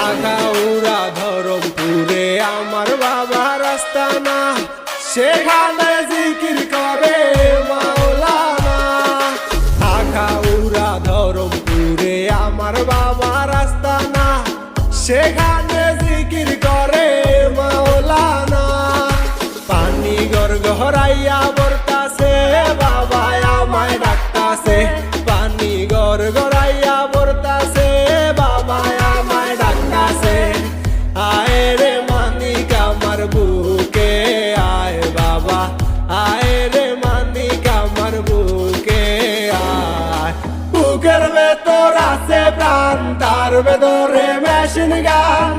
আখাউড়া ধরমপুরে আমার বাবার আস্তানা, সেখানে জিকির করে মাওলানা। আখাউড়া ধরমপুরে আমার বাবার আস্তানা, সেখানে জিকির করে মাওলানা। পানি গড়গড়াইয়া বর্তাছে বাবা আমায় ডাকতাছে, পানি গড়গড়াইয়া বর্তাছে বাবা আমায় ডাকতাছে। আয় রে মানিক আমার বুকে আয় বাবা, আয় রে মানিক আমার বুকে আয়। বুকের ভেতর আছে প্রাণ, তার ভেতরে মেশিন গান,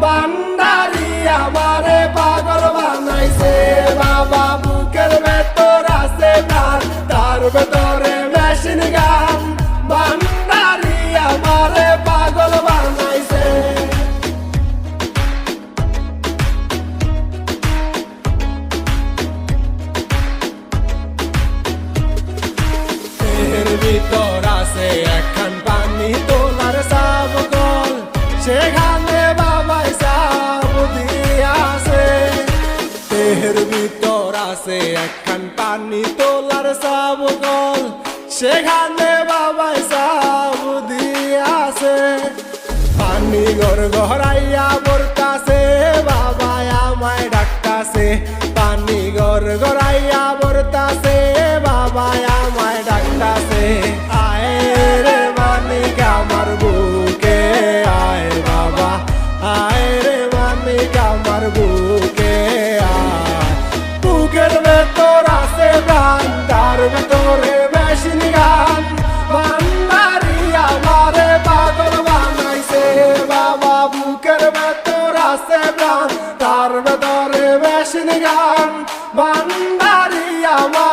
বান্দারি আমারে পাগল বানাইছে বাবা। বুকের ভেতর আছে প্রাণ, তার ভেতরে মেশিন গান, বান্দারি আমারে পাগল বানাইছে। এর ভিতর আছে একখান পানি তোলার সাবকল, সেখানে বাবাই সাব দিয়াছে। এর ভিতর আছে একখান পানি তোলার সাবকল, সেখানে বাবাই সাব দিয়াছে। পানি গড়গড়াইয়া বর্তাছে বাবা আমায় ডাকতাছে, পানি গড়গড়াইয়া বর্তাছে বাবা আমায় ডাকতাছে। আয় রে মানিক আমার বুকে আয় বাবা, আয় রে মানিক আমার বুকে আয়। বুকের ভেতর আছে প্রাণ, তার ভেতরে মেশিন গান, বান্দারি আমারে পাগল বানাইছে বাবা। বুকের ভেতর আছে প্রাণ, তার ভেতরে মেশিন গান, বান্দারি আমার